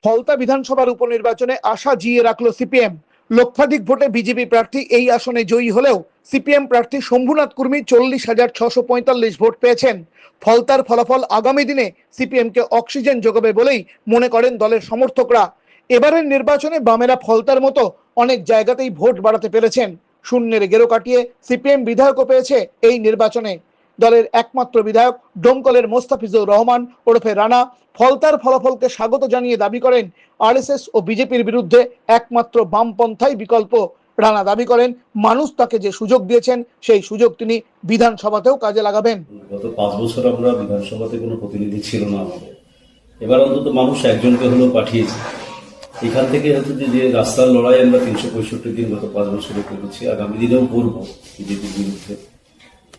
ফলতা বিধানসভার উপনির্বাচনে আশা জিয়ে রাখল সিপিএম। লক্ষাধিক ভোটে বিজেপি প্রার্থী এই আসনে জয়ী হলেও সিপিএম প্রার্থী শম্ভুনাথ কুর্মী 40,645 ভোট পেয়েছেন। ফলতার ফলাফল আগামী দিনে সিপিএমকে অক্সিজেন যোগাবে বলেই মনে করেন দলের সমর্থকরা। এবারের নির্বাচনে বামেরা ফলতার মতো অনেক জায়গাতেই ভোট বাড়াতে পেরেছেন। শূন্যের গেরো কাটিয়ে সিপিএম বিধায়কও পেয়েছে এই নির্বাচনে। দলের একমাত্র বিধায়ক ডোমকলের মোস্তাফিজুর রহমান ওরফে রানা ফলতার ফলাফলকে স্বাগত জানিয়ে দাবি করেন আরএসএস ও বিজেপির বিরুদ্ধে একমাত্র বামপন্থাই বিকল্প। রানা দাবি করেন মানুষ তাকে যে সুযোগ দিয়েছেন সেই সুযোগ তিনি বিধানসভাতেও কাজে লাগাবেন। গত 5 বছর আমরা বিধানসভাতে কোনো প্রতিনিধি ছিল না আমাদের, এবার অন্তত মানুষ একজনকে হলেও পাঠিয়েছে। এখান থেকে হচ্ছে যে রাস্তার লড়াই আমরা 365 দিন গত 5 বছরে করেছি, আগামী দিনেও করবো বিজেপির বিরুদ্ধে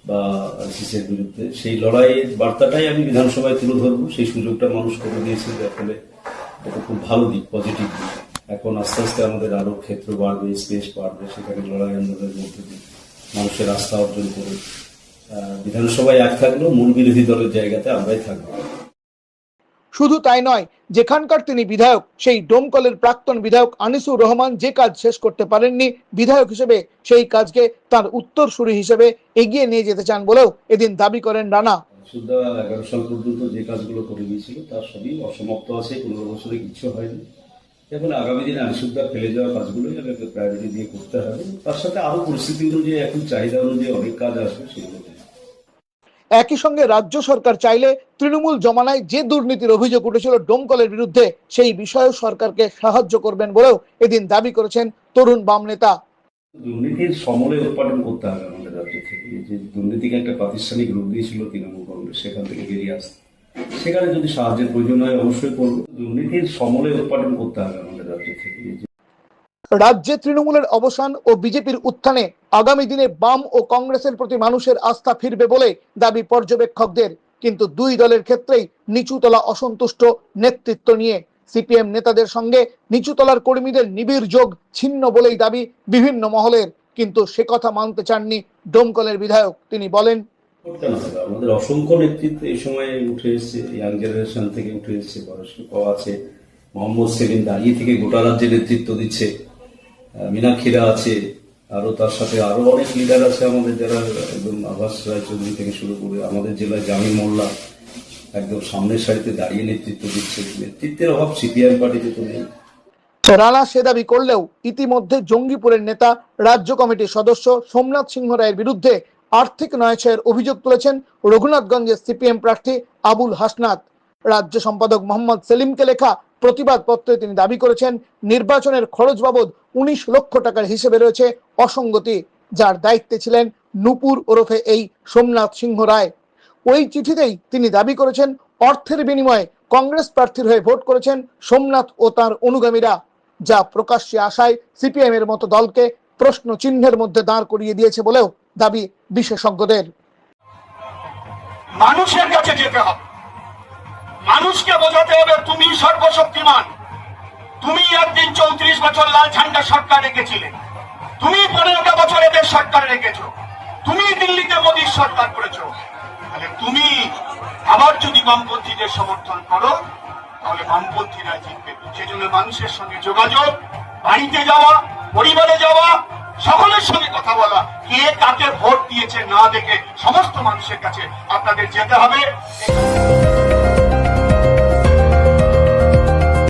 বা আরএসএস এর বিরুদ্ধে। সেই লড়াইয়ের বার্তাটাই আমি বিধানসভায় তুলে ধরবো। সেই সুযোগটা মানুষ করে দিয়েছে, যার ফলে এটা খুব ভালো দিক, পজিটিভ দিক। এখন আস্তে আস্তে আমাদের আরো ক্ষেত্র বাড়বে, স্পেস বাড়বে, সেখানে লড়াই আন্দোলনের মধ্যে দিয়ে মানুষের আস্থা অর্জন করে বিধানসভায় এক থাকলেও মূল বিরোধী দলের জায়গাতে আমরাই থাকবো। শুধু তাই নয়, যেখানকার তিনি বিধায়ক সেই ডোমকলের প্রাক্তন বিধায়ক আনিসুর রহমান যে কাজ শেষ করতে পারেননি বিধায়ক হিসেবে, সেই কাজকে তার উত্তরসূরি হিসেবে এগিয়ে নিয়ে যেতে চান বলেও এদিন দাবি করেন রানা। 11 সাল পর্যন্ত যে কাজগুলো করে গিয়েছিল তার সবই অসমাপ্ত আছে, 15 বছরে কিছু হয়নি। এখন আগামী দিনে আনিসুদ্দার ফেলে যাওয়া কাজগুলোই আমাকে প্রায়োরিটি দিয়ে করতে হবে। তার সাথে আরো পরিস্থিতি অনুযায়ী, এখন চাহিদা অনুযায়ী অনেক কাজ আসবে, সেগুলো। একই সঙ্গে রাজ্য সরকার চাইলে তৃণমূল জমানায় যে দুর্নীতির অভিযোগ উঠেছিল ডোমকলের বিরুদ্ধে সেই বিষয়ে সরকারকে সাহায্য করবেন বলেও এদিন দাবি করেছেন তরুণ বাম নেতা। দুর্নীতির সমূলে উৎপাদন করতে হবে আমাদের রাজ্য থেকে। যে দুর্নীতিকে একটা প্রাতিষ্ঠানিক রূপ দিয়েছিল তৃণমূল কংগ্রেস, সেখান থেকে বেরিয়ে আসতে, সেখানে যদি সাহায্যের প্রয়োজন হয় অবশ্যই করবো। দুর্নীতির সমূলে উৎপাদন করতে হবে আমাদের রাজ্য থেকে। রাজ্যে তৃণমূলের অবসান ও বিজেপির উত্থানে আগামী দিনে বাম ও কংগ্রেসের প্রতি মানুষের আস্থা ফিরবে বলে দাবি পর্যবেক্ষকদের। কিন্তু দুই দলের ক্ষেত্রেই নিচুতলা অসন্তুষ্ট নেতৃত্ব নিয়ে। সিপিএম নেতাদের সঙ্গে নিচুতলার কর্মীদের নিবিড় যোগ ছিন্ন বলেই দাবি বিভিন্ন মহলের। কিন্তু সে কথা মানতে চাননি ডোমকলের বিধায়ক। তিনি বলেন, আমাদের অসংখ্য নেতৃত্ব এই সময় উঠে এসছে, ইয়াং জেনারেশন থেকে উঠে এসছে, বয়স্ক আছে, মোহাম্মদ সেলিম দাঁড়িয়ে থেকে গোটা রাজ্যে নেতৃত্ব দিচ্ছে, মীনাক্ষীরা আছে, আরো তার সাথে আরো অনেক লিডার আছে আমাদের, যারা একদম আভাস রায়চৌধুরী থেকে শুরু করে আমাদের জেলায় জামি মোল্লা একদম সামনের সারিতে দাঁড়িয়ে নেতৃত্ব দিচ্ছে। নেতৃত্বের অভাব সিপিআইএম পার্টিতে তো নেই। রানা সে দাবি করলেও ইতিমধ্যে জঙ্গিপুরের নেতা রাজ্য কমিটির সদস্য সোমনাথ সিংহ রায়ের বিরুদ্ধে আর্থিক নয়ছয়ের অভিযোগ তুলেছেন রঘুনাথগঞ্জের সিপিএম প্রার্থী আবুল হাসনাত। রাজ্য সম্পাদক মোহাম্মদ সেলিমকে লেখা প্রতিবাদ পত্রে তিনি দাবি করেছেন নির্বাচনের খরচ বাবদ 19 লক্ষ টাকার হিসেবে রয়েছে অসঙ্গতি, যার দায়িত্বে ছিলেন নূপুর ওরফে এই সোমনাথ সিংহ রায়। ওই চিঠিতেই তিনি দাবি করেছেন অর্থের বিনিময়ে কংগ্রেস প্রার্থীর হয়ে ভোট করেছেন সোমনাথ ও তার অনুগামীরা, যা প্রকাশ্যে আসায় সিপিএম এর মতো দলকে প্রশ্ন চিহ্নের মধ্যে দাঁড় করিয়ে দিয়েছে বলেও দাবি বিশেষজ্ঞদের। মানুষের কাছে যেতে হবে, মানুষকে বোঝাতে হবে তুমি সর্বশক্তিমান। তুমি একদিন 34 বছর লাল ঝান্ডা সরকার রেখেছিলে, তুমি 15টা বছর এদের সরকার রেখেছো, তুমি দিল্লিতে মোদীর সরকার করেছো। তাহলে তুমি আবার যদি বামপন্থীদের সমর্থন করো তাহলে বামপন্থীরা জিতবে। সেজন্য মানুষের সঙ্গে যোগাযোগ, বাড়িতে যাওয়া, পরিবারে যাওয়া, সকলের সঙ্গে কথা বলা, কে কাকে ভোট দিয়েছে না দেখে সমস্ত মানুষের কাছে আপনাদের যেতে হবে।